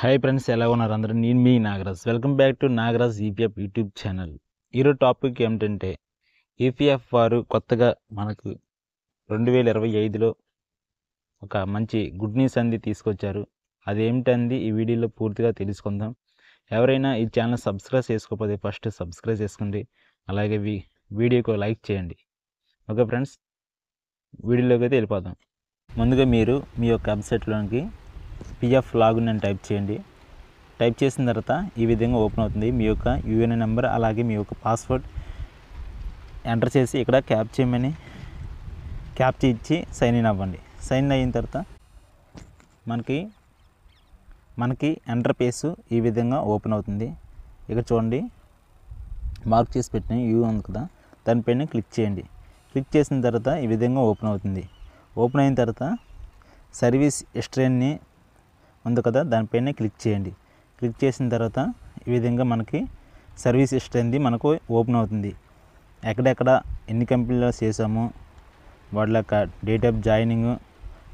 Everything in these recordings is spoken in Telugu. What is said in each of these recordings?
హాయ్ ఫ్రెండ్స్, ఎలా ఉన్నారు అందరూ? నేను మీ Nagaraj. Welcome back to Nagaraj EPF YouTube channel. ఈరోజు టాపిక్ ఏమిటంటే, ఈపీఎఫ్ వారు కొత్తగా మనకు 2025లో ఒక మంచి గుడ్ న్యూస్ అనేది తీసుకొచ్చారు. అదేమిటంది ఈ వీడియోలో పూర్తిగా తెలుసుకుందాం. ఎవరైనా ఈ ఛానల్ సబ్స్క్రైబ్ చేసుకోకపోతే ఫస్ట్ సబ్స్క్రైబ్ చేసుకోండి. అలాగే వీడియోకి లైక్ చేయండి. ఓకే ఫ్రెండ్స్, వీడియోలోకి అయితే వెళ్ళిపోదాం. ముందుగా మీరు మీ యొక్క వెబ్సైట్లోనికి పిఎఫ్ లాగిన్ అని టైప్ చేయండి. టైప్ చేసిన తర్వాత ఈ విధంగా ఓపెన్ అవుతుంది. మీ యొక్క యూఏఎన్ నెంబర్ అలాగే మీ యొక్క పాస్వర్డ్ ఎంటర్ చేసి ఇక్కడ క్యాప్చా ఇచ్చి సైన్ ఇన్ అవ్వండి. సైన్ ఇన్ అయిన తర్వాత మనకి ఎంటర్ పేజ్ ఈ విధంగా ఓపెన్ అవుతుంది. ఇక్కడ చూడండి, మార్క్ చేసి పెట్టిన యూ ఉంది కదా, దానిపైన క్లిక్ చేయండి. క్లిక్ చేసిన తర్వాత ఈ విధంగా ఓపెన్ అవుతుంది. ఓపెన్ అయిన తర్వాత సర్వీస్ హిస్టరీ ఉంది కదా, దానిపైన క్లిక్ చేయండి. క్లిక్ చేసిన తర్వాత ఈ విధంగా మనకి సర్వీస్ హిస్టరీ మనకు ఓపెన్ అవుతుంది. ఎక్కడెక్కడ ఎన్ని కంపెనీలో చేసాము, వాళ్ళ యొక్క డేట్ ఆఫ్ జాయినింగ్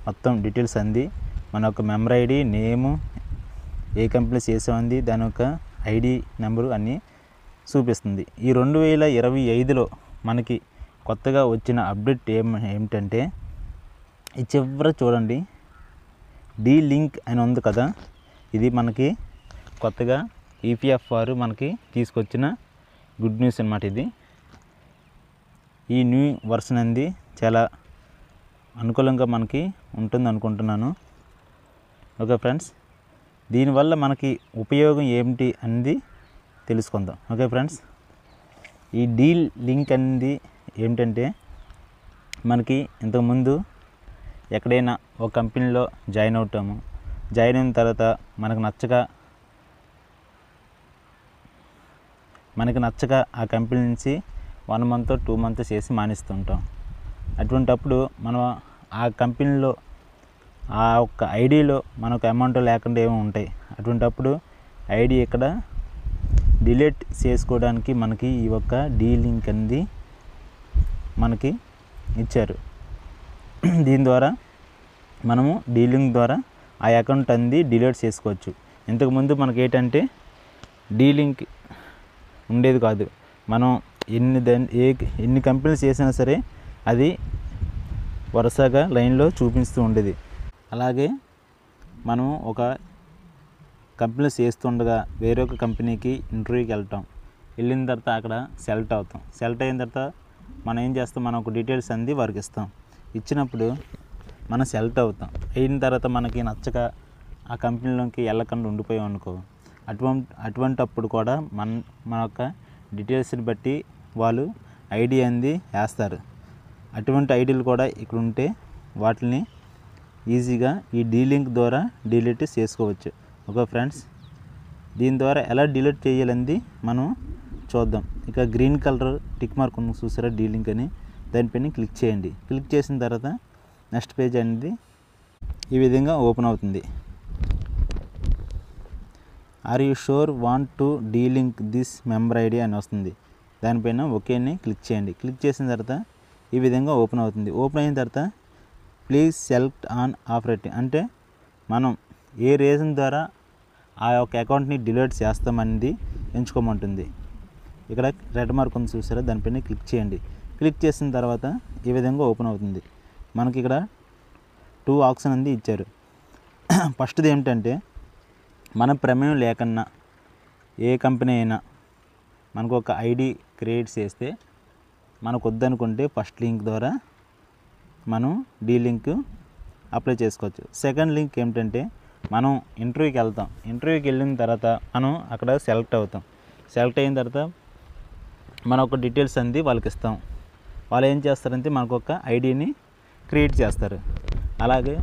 మొత్తం డీటెయిల్స్ అంది, మన యొక్క మెంబర్ ఐడి, నేము, ఏ కంపెనీ చేసామంది, దాని యొక్క ఐడి నెంబరు అన్నీ చూపిస్తుంది. ఈ 2025లో మనకి కొత్తగా వచ్చిన అప్డేట్ ఏమిటంటే, ఈ చివర చూడండి, డీ లింక్ అని ఉంది కదా, ఇది మనకి కొత్తగా ఈపీఎఫ్ వారు మనకి తీసుకొచ్చిన గుడ్ న్యూస్ అన్నమాట. ఇది ఈ న్యూ వర్షన్ అనేది చాలా అనుకూలంగా మనకి ఉంటుంది అనుకుంటున్నాను. ఓకే ఫ్రెండ్స్, దీనివల్ల మనకి ఉపయోగం ఏమిటి అనేది తెలుసుకుందాం. ఓకే ఫ్రెండ్స్, ఈ డీ లింక్ అనేది ఏమిటంటే, మనకి ఇంతకుముందు ఎక్కడైనా ఒక కంపెనీలో జాయిన్ అవుతాము. జాయిన్ అయిన తర్వాత మనకు నచ్చక ఆ కంపెనీ నుంచి 1 month 2 months చేసి మానేస్తుంటాం. అటువంటప్పుడు మనం ఆ కంపెనీలో ఆ ఒక్క ఐడిలో మనకు అమౌంట్ లేకుండా ఏమో ఉంటాయి. అటువంటప్పుడు ఐడి ఇక్కడ డిలీట్ చేసుకోవడానికి మనకి ఈ ఒక్క డీ లింక్ అనేది మనకి ఇచ్చారు. దీని ద్వారా మనము డీ లింక్ ద్వారా ఆ అకౌంట్ అనేది డిలీట్ చేసుకోవచ్చు. ఇంతకుముందు మనకి ఏంటంటే డీ లింక్ ఉండేది కాదు. మనం ఎన్ని కంపెనీలు చేసినా సరే అది వరుసగా లైన్లో చూపిస్తూ ఉండేది. అలాగే మనం ఒక కంపెనీ చేస్తుండగా వేరొక కంపెనీకి ఇంటర్వ్యూకి వెళ్ళిన తర్వాత అక్కడ సెలెక్ట్ అవుతాం. సెలెక్ట్ అయిన తర్వాత మనం ఏం చేస్తాం, మన ఒక డీటెయిల్స్ అంది వారికి ఇస్తాం. ఇచ్చినప్పుడు మనం సెలెక్ట్ అవుతాం. అయిన తర్వాత మనకి నచ్చక ఆ కంపెనీలోకి వెళ్ళకుండా ఉండిపోయాం అనుకో, అటువంటప్పుడు కూడా మన యొక్క డీటెయిల్స్ని బట్టి వాళ్ళు ఐడి అనేది వేస్తారు. అటువంటి ఐడీలు కూడా ఇక్కడ ఉంటే వాటిని ఈజీగా ఈ డీ లింక్ ద్వారా డిలీట్ చేసుకోవచ్చు. ఓకే ఫ్రెండ్స్, దీని ద్వారా ఎలా డిలీట్ చేయాలని మనం చూద్దాం. ఇక గ్రీన్ కలర్ టిక్ మార్క్ ఉంది చూసారా, డీ లింక్ అని, దానిపైన క్లిక్ చేయండి. క్లిక్ చేసిన తర్వాత నెక్స్ట్ పేజ్ అనేది ఈ విధంగా ఓపెన్ అవుతుంది. Are you sure want to delink this member ID అని వస్తుంది. దానిపైన ఓకేని క్లిక్ చేయండి. క్లిక్ చేసిన తర్వాత ఈ విధంగా ఓపెన్ అవుతుంది. ఓపెన్ అయిన తర్వాత ప్లీజ్ సెలెక్ట్ ఆన్ ఆపరేటింగ్ అంటే మనం ఏ రీజన్ ద్వారా ఆ యొక్క అకౌంట్ని డిలీట్ చేస్తామనేది ఎంచుకోమంటుంది. ఇక్కడ రెడ్ మార్క్ ఉంది చూసారా, దానిపైన క్లిక్ చేయండి. క్లిక్ చేసిన తర్వాత ఈ విధంగా ఓపెన్ అవుతుంది. మనకి ఇక్కడ 2 ఆప్షన్ అనేది ఇచ్చారు. ఫస్ట్ది ఏమిటంటే, మన ప్రమేయం లేకన్నా ఏ కంపెనీ అయినా మనకు ఒక ఐడి క్రియేట్ చేస్తే మనకు వద్దనుకుంటే ఫస్ట్ లింక్ ద్వారా మనం డీ లింక్ అప్లై చేసుకోవచ్చు. సెకండ్ లింక్ ఏమిటంటే, మనం ఇంటర్వ్యూకి వెళ్తాం. ఇంటర్వ్యూకి వెళ్ళిన తర్వాత మనం అక్కడ సెలెక్ట్ అవుతాం. సెలెక్ట్ అయిన తర్వాత మన ఒక డీటెయిల్స్ అనేది వాళ్ళకి ఇస్తాం. వాళ్ళు ఏం చేస్తారంటే మనకు ఒక ఐడిని క్రియేట్ చేస్తారు. అలాగే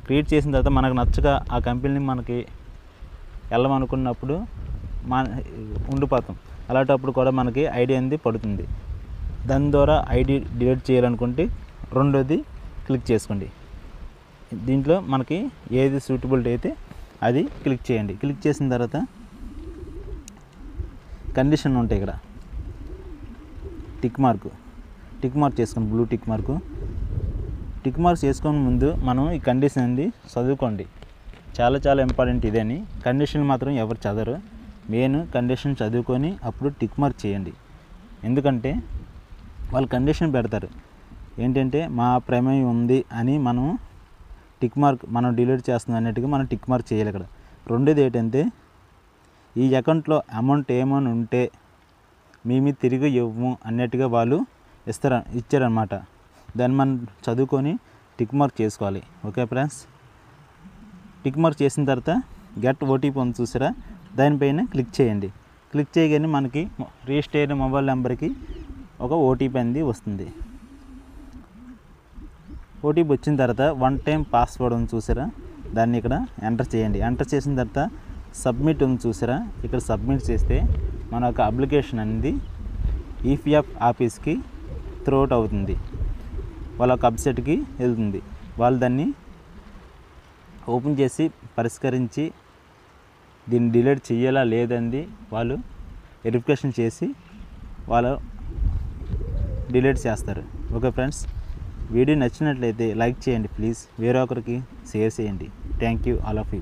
క్రియేట్ చేసిన తర్వాత మనకు నచ్చక ఆ కంపెనీని మనకి వెళ్ళమనుకున్నప్పుడు ఉండిపోతాం. అలాంటప్పుడు కూడా మనకి ఐడి అనేది పడుతుంది. దాని ద్వారా ఐడి డిలీట్ చేయాలనుకుంటే రెండోది క్లిక్ చేసుకోండి. దీంట్లో మనకి ఏది సూటబిలిటీ అయితే అది క్లిక్ చేయండి. క్లిక్ చేసిన తర్వాత కండిషన్ ఉంటాయి. ఇక్కడ టిక్ మార్క్ చేసుకోండి, బ్లూ టిక్ మార్క్ చేసుకునే ముందు మనం ఈ కండిషన్ అనేది చదువుకోండి. చాలా చాలా ఇంపార్టెంట్ ఇదని. కండిషన్ మాత్రం ఎవరు చదవరు. మెయిన్ కండిషన్ చదువుకొని అప్పుడు టిక్ మార్క్ చేయండి. ఎందుకంటే వాళ్ళు కండిషన్ పెడతారు ఏంటంటే మా ప్రమేయం ఉంది అని మనం టిక్ మార్క్ మనం డిలీట్ చేస్తున్నాం అన్నట్టుగా మనం టిక్ మార్క్ చేయాలి. ఇక్కడ రెండోది ఏంటంటే ఈ అకౌంట్లో అమౌంట్ ఏమైనా ఉంటే మేము తిరిగి ఇవ్వము అన్నట్టుగా వాళ్ళు ఇచ్చారనమాట. దాన్ని మనం చదువుకొని టిక్ మార్క్ చేసుకోవాలి. ఓకే ఫ్రెండ్స్, టిక్ మార్క్ చేసిన తర్వాత గెట్ ఓటీపీ ఉంది చూసారా, దానిపైన క్లిక్ చేయండి. క్లిక్ చేయగానే మనకి రిజిస్టర్ అయిన మొబైల్ నెంబర్కి ఒక ఓటీపీ అనేది వస్తుంది. ఓటీపీ వచ్చిన తర్వాత 1 టైం పాస్వర్డ్ ఉంది చూసారా, దాన్ని ఇక్కడ ఎంటర్ చేయండి. ఎంటర్ చేసిన తర్వాత సబ్మిట్ ఉంది చూసారా, ఇక్కడ సబ్మిట్ చేస్తే మన యొక్క అప్లికేషన్ అనేది ఈపీఎఫ్ ఆఫీస్కి త్రూఅవుట్ అవుతుంది, వాళ్ళ వెబ్సైట్కి వెళ్తుంది. వాళ్ళు దాన్ని ఓపెన్ చేసి పరిష్కరించి దీన్ని డిలీట్ చేయాలా లేదండి వాళ్ళు వెరిఫికేషన్ చేసి వాళ్ళు డిలీట్ చేస్తారు. ఓకే ఫ్రెండ్స్, వీడియో నచ్చినట్లయితే లైక్ చేయండి ప్లీజ్, వేరే ఒకరికి షేర్ చేయండి. Thank you all of you.